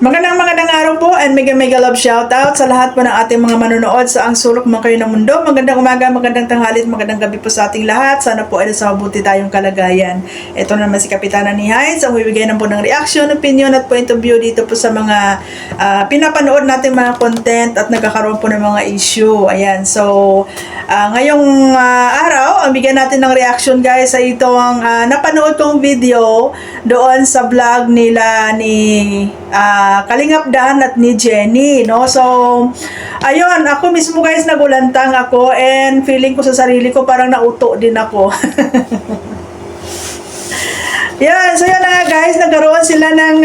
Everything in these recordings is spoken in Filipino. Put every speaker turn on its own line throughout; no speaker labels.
Magandang araw po and mega love shoutout sa lahat po ng ating mga manonood sa ang sulok man kayo ng mundo. Magandang umaga, magandang tanghali, magandang gabi po sa ating lahat. Sana po ay nasa mabuti tayong kalagayan. Ito naman si Kapitana ni Hines, ang bibigay ng po ng reaction, opinion at point of view dito po sa mga pinapanood natin mga content at nagkakaroon po ng mga issue. Ayan, so ngayong araw, ang bigyan natin ng reaction guys sa itong napanood kong video doon sa vlog nila ni Kalingap Dan at ni Jenny, no? So, ayun, ako mismo guys, nagulantang ako and feeling ko sa sarili ko parang nauto din ako. Yan, so yan na nga guys, nagkaroon sila ng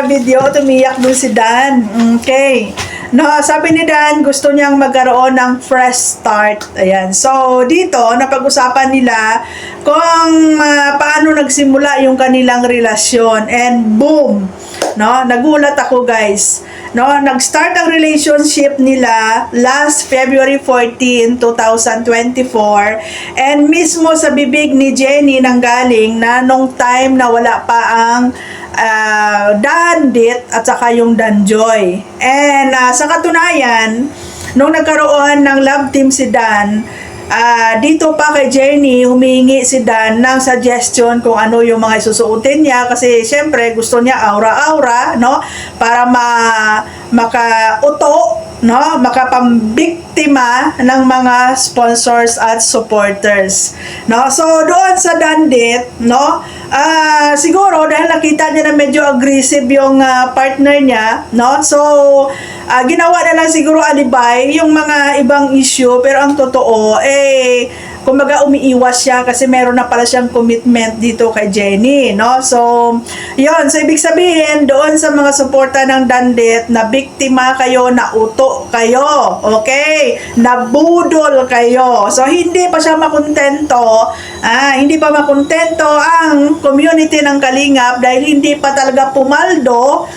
video, tumiyak dun si Dan. Okay. No, sabi ni Dan, gusto niyang magkaroon ng fresh start. Ayan. So, dito, napag-usapan nila kung paano nagsimula yung kanilang relasyon. And boom! No, nagulat ako guys. No, nag-start ang relationship nila last February 14, 2024. And mismo sa bibig ni Jenny nanggaling na nung time na wala pa ang Dandit at saka yung Danjoy. And sa katunayan, nung nagkaroon ng love team si Dan, dito pa kay Jenny, humingi si Dan ng suggestion kung ano yung mga isusuotin niya kasi syempre gusto niya aura-aura, no? Para makauto, no? Makapambiktima ng mga sponsors at supporters, no? So doon sa Dandit, no? Siguro dahil nakita niya na medyo aggressive yung partner niya, no? So ginawa na lang siguro alibay yung mga ibang issue, pero ang totoo kumbaga umiiwas siya kasi meron na pala siyang commitment dito kay Jenny, no? So, yon. So, ibig sabihin, doon sa mga suporta ng Dandit, na biktima kayo, na uto kayo, okay? Nabudol kayo. So, hindi pa siya makontento, hindi pa makontento ang community ng Kalingap dahil hindi pa talaga pumaldo,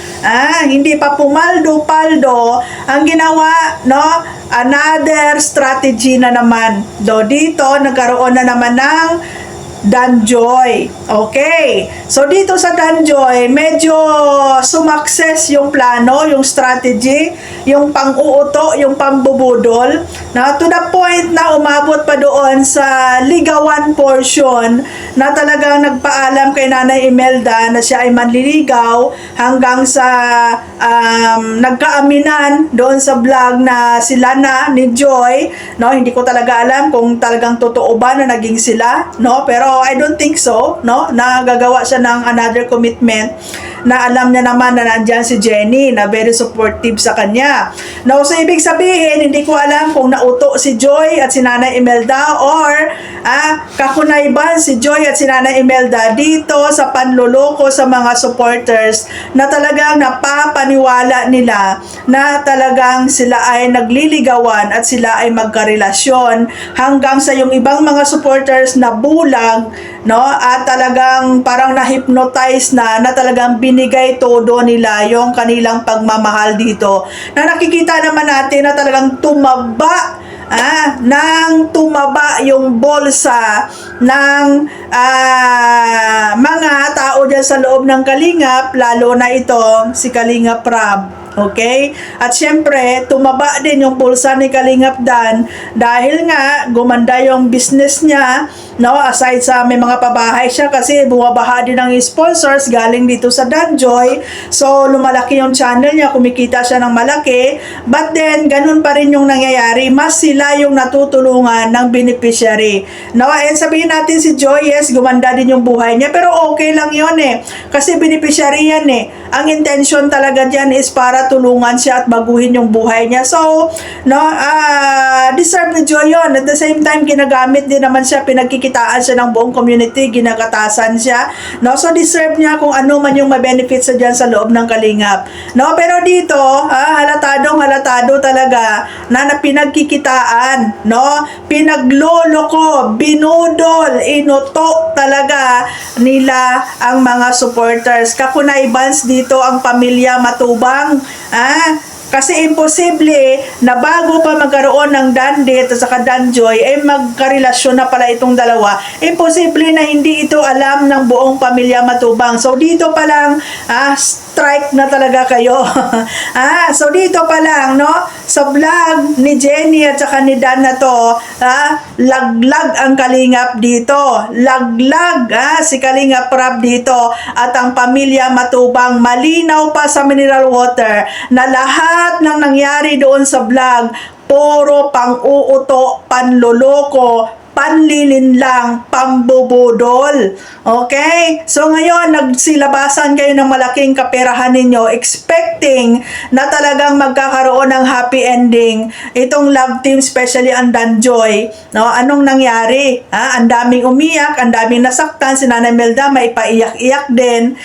hindi pa pumaldo-paldo ang ginawa, no? Another strategy na naman. Dito, nagkaroon na naman ng Danjoy. Okay. So, dito sa Danjoy, medyo sumakses yung plano, yung strategy, yung pang-uuto, yung pambubudol. Na to the point na umabot pa doon sa ligawan portion na talagang nagpaalam kay Nanay Imelda na siya ay manliligaw hanggang sa nagkaaminan doon sa vlog na sila na ni Joy. No, hindi ko talaga alam kung talagang totoo ba na naging sila, no? Pero I don't think so, no? Nagagawa siya ng another commitment na alam niya naman na nandyan si Jenny na very supportive sa kanya. No, so ibig sabihin, hindi ko alam kung nauto si Joy at si Nanay Imelda or kakunayban si Joy at si Nanay Imelda dito sa panluloko sa mga supporters na talagang napapaniwala nila na talagang sila ay nagliligawan at sila ay magkarelasyon hanggang sa yung ibang mga supporters na bulag, no? At talagang parang na-hypnotize na talagang binigay todo nila yung kanilang pagmamahal dito. Na nakikita naman natin na talagang tumaba nang tumaba yung bolsa ng mga tao dyan sa loob ng Kalingap, lalo na ito si Kalingap Rab. Okay? At syempre, tumaba din yung pulsa ni Kalingap Dan dahil nga gumanda yung business niya, no? Aside sa may mga pabahay siya kasi bumabaha din ng sponsors galing dito sa Danjoy. So, lumalaki yung channel niya, kumikita siya ng malaki. But then, ganun pa rin yung nangyayari. Mas sila yung natutulungan ng beneficiary. No? And sabihin natin si Joy, yes, gumanda din yung buhay niya. Pero okay lang yun kasi beneficiary yan Ang intention talaga dyan is para tulungan siya at baguhin yung buhay niya. So, no, deserve ni Joy yun. At the same time, ginagamit din naman siya, pinagkikitaan siya ng buong community, ginagatasan siya. No, so deserve niya kung ano man yung ma-benefits sa dyan sa loob ng Kalingap. No, pero dito, halatado talaga na pinagkikitaan, no, pinagloloko, binudol, inuto talaga nila ang mga supporters. Kakunaybans dito ang pamilya Matubang, Kasi imposible na bago pa magkaroon ng Dandit at saka Danjoy, ay magkarelasyon na pala itong dalawa. Imposible na hindi ito alam ng buong pamilya Matubang. So dito pa lang, strike na talaga kayo. So dito pa lang, no? Sa vlog ni Jenny at saka ni Dan na to, laglag ang Kalingap dito. Laglag, si Kalingap Rab dito. At ang pamilya Matubang, malinaw pa sa mineral water na lahat ng nangyari doon sa vlog, puro pang-uuto, panloloko, panlilinlang, pambubudol. Okay? So ngayon, nagsilabasan kayo ng malaking kaperahan ninyo, expecting na talagang magkakaroon ng happy ending itong love team, especially ang Danjoy. No? Anong nangyari? Ang daming umiyak, ang daming nasaktan, si Nanay Melda may paiyak-iyak din.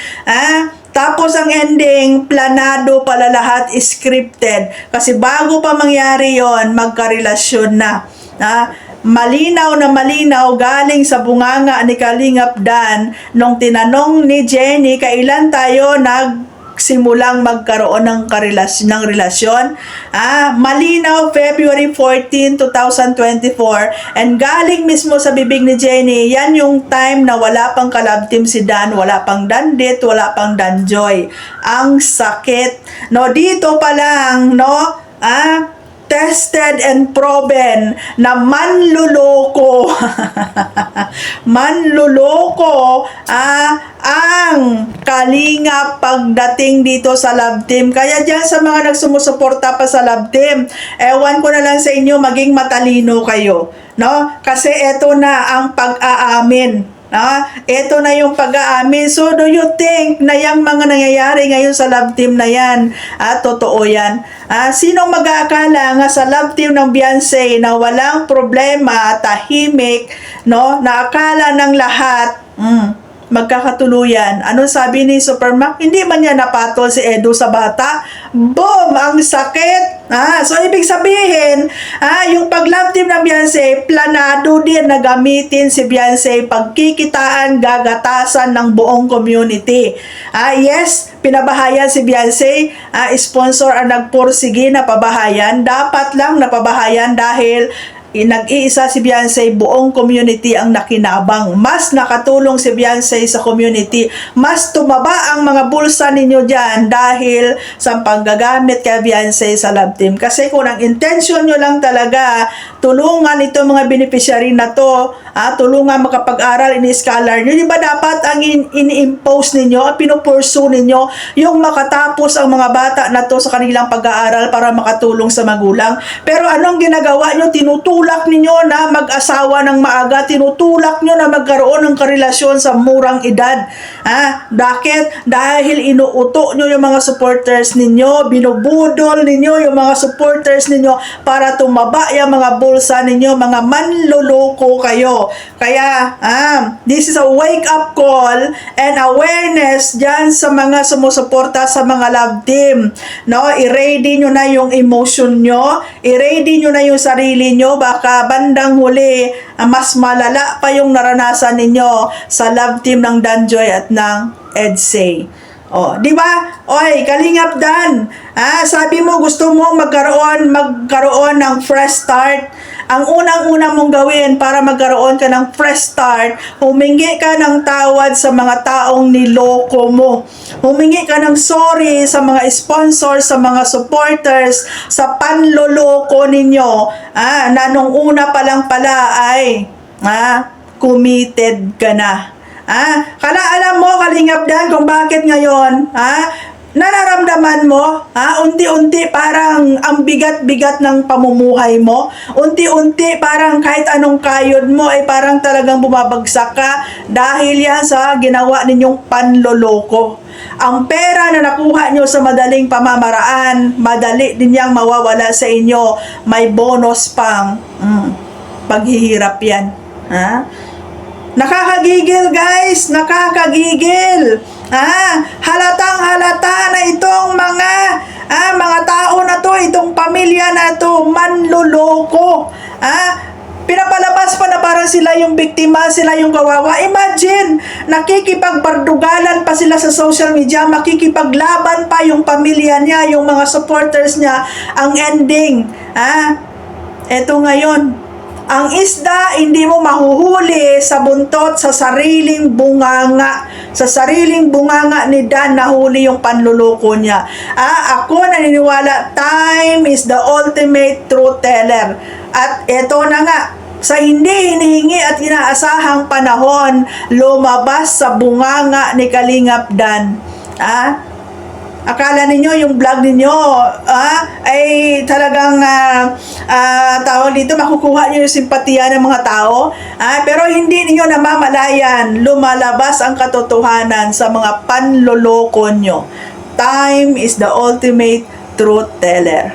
Tapos ang ending, planado pala lahat, scripted. Kasi bago pa mangyari yon, magkarelasyon na. Malinaw na malinaw galing sa bunganga ni Kalingap Dan nung tinanong ni Jenny kailan tayo nagsimulang magkaroon ng relasyon. Malinaw February 14, 2024, and galing mismo sa bibig ni Jenny, yan yung time na wala pang ka-love team si Dan, wala pang Dandit, wala pang Danjoy. Ang sakit. No, dito pa lang, no? Tested and proven na manluloko manluloko ang Kalingap pagdating dito sa love team. Kaya dyan sa mga nagsumusuporta pa sa love team, ewan ko na lang sa inyo, maging matalino kayo, no? Kasi eto na ang pag-aamin. Ito na yung pag-aamin. So, do you think na yung mga nangyayari ngayon sa love team na yan, totoo yan? Sino mag-aakala nga sa love team ng Beyonce na walang problema, tahimik, no? Na akala ng lahat, magkakatuluyan. Ano sabi ni Supermac? Hindi man niya napatol si Edu sa bata. Boom! Ang sakit! So, ibig sabihin, yung pag-love team ng Beyonce, planado din na gamitin si Beyonce, pagkikitaan, gagatasan ng buong community. Yes, pinabahayan si Beyonce, sponsor ang nagpursige na pabahayan. Dapat lang napabahayan dahil nag-iisa si Beyonce, buong community ang nakinabang. Mas nakatulong si Beyonce sa community. Mas tumaba ang mga bulsa ninyo dyan dahil sa panggagamit kay Beyonce sa love team. Kasi kung ang intention nyo lang talaga, tulungan ito mga beneficiary na to, tulungan makapag-aral, ini-scholar nyo, di ba dapat ang ini-impose ninyo, pinupursu ninyo, yung makatapos ang mga bata na to sa kanilang pag-aaral para makatulong sa magulang. Pero anong ginagawa nyo? Tinutulak ninyo na mag-asawa ng maaga, tinutulak nyo na magkaroon ng karelasyon sa murang edad. Bakit? Dahil inuuto nyo yung mga supporters ninyo, binubudol ninyo yung mga supporters ninyo para tumaba yung mga bulsa ninyo, mga manloloko kayo. Kaya, this is a wake-up call and awareness dyan sa mga sumusuporta sa mga love team. No? I-ready nyo na yung emotion nyo, i-ready nyo na yung sarili nyo, baka bandang huli, mas malala pa yung naranasan ninyo sa love team ng Danjoy at ng Edsay. Di ba? Oy, Kalingap Dan, sabi mo gusto mo magkaroon ng fresh start. Ang unang-una mong gawin para magkaroon ka ng fresh start, humingi ka ng tawad sa mga taong niloko mo. Humingi ka ng sorry sa mga sponsors, sa mga supporters, sa panloloko ninyo, na nung una pa lang pala ay committed ka na. Alam mo, Kalingap Dan, kung bakit ngayon, nararamdaman mo, unti-unti parang ang bigat-bigat ng pamumuhay mo. Unti-unti parang kahit anong kayod mo ay parang talagang bumabagsak ka dahil yan sa ginawa ninyong panloloko. Ang pera na nakuha nyo sa madaling pamamaraan, madali din yang mawawala sa inyo. May bonus pang paghihirap yan. Nakakagigil guys, nakakagigil. Halatang halata na itong mga tao na to, itong pamilya na to, manloloko. Pinapalabas lumalabas pa na parang sila yung biktima, sila yung kawawa. Imagine, nakikipagbardugalan pa sila sa social media, makikipaglaban pa yung pamilya niya, yung mga supporters niya. Ang ending, eto ngayon, ang isda, hindi mo mahuhuli sa buntot, sa sariling bunganga. Sa sariling bunganga ni Dan, nahuli yung panluloko niya. Ako naniniwala, time is the ultimate truth teller. At eto na nga, sa hindi hinihingi at inaasahang panahon, lumabas sa bunganga ni Kalingap Dan. Akala ninyo yung vlog ninyo ay talagang tawag dito, makukuha nyo yung simpatiya ng mga tao, pero hindi ninyo namamalayan, lumalabas ang katotohanan sa mga panloloko nyo. Time is the ultimate truth teller.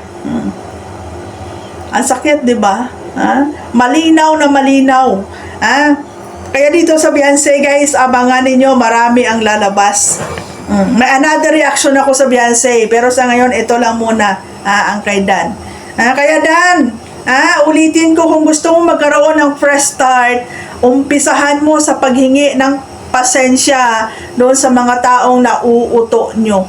Ang sakit, di ba? Malinaw na malinaw. Kaya dito sa Beyonce, guys, abangan ninyo, marami ang lalabas. May another reaction ako sa Beyonce, pero sa ngayon ito lang muna ang kay Dan. Kaya Dan, ulitin ko, kung gusto mo magkaroon ng fresh start, umpisahan mo sa paghingi ng pasensya doon sa mga taong nauuto nyo.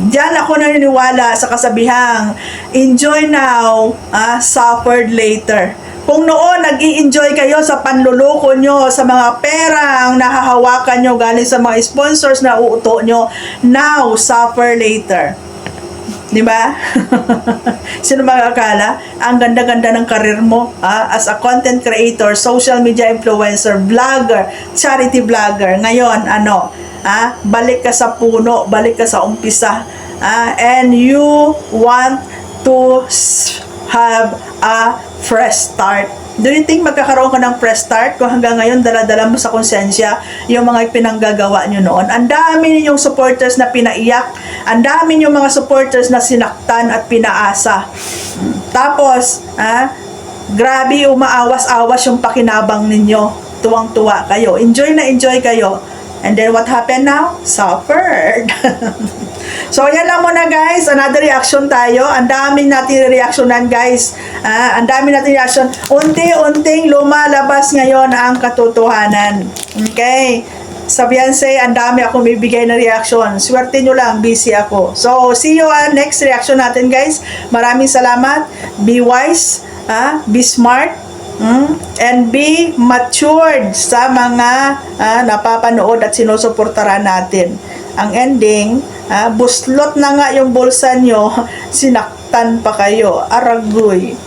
Diyan ako naniniwala sa kasabihang, enjoy now, suffered later. Kung noon nag-i-enjoy kayo sa panluloko nyo, sa mga perang nahahawakan nyo galing sa mga sponsors na uuto nyo, now suffer later. Di ba? Sino makakala? Ang ganda-ganda ng karir mo as a content creator, social media influencer, vlogger, charity vlogger. Ngayon, balik ka sa puno, balik ka sa umpisa. And you want to have a fresh start. Do you think magkakaroon ka ng fresh start kung hanggang ngayon dala-dala mo sa konsensya yung mga pinanggagawa nyo noon? Ang dami ninyong supporters na pinaiyak, ang dami ninyong mga supporters na sinaktan at pinaasa. Tapos, grabe, umaawas-awas yung pakinabang ninyo. Tuwang-tuwa kayo. Enjoy na enjoy kayo. And then what happened now? Suffered. So, yan lang muna, guys. Another reaction tayo. Ang dami natin reactionan, guys. Ang dami natin reaction. Unti-unting lumalabas ngayon ang katotohanan. Okay? Sa Beyonce, ang dami akong bibigay na reaction. Swerte nyo lang, busy ako. So, see you next reaction natin, guys. Maraming salamat. Be wise. Be smart. And be matured sa mga napapanood at sinusuportaran natin. Ang ending, buslot na nga yung bulsa nyo, sinaktan pa kayo. Aragoy.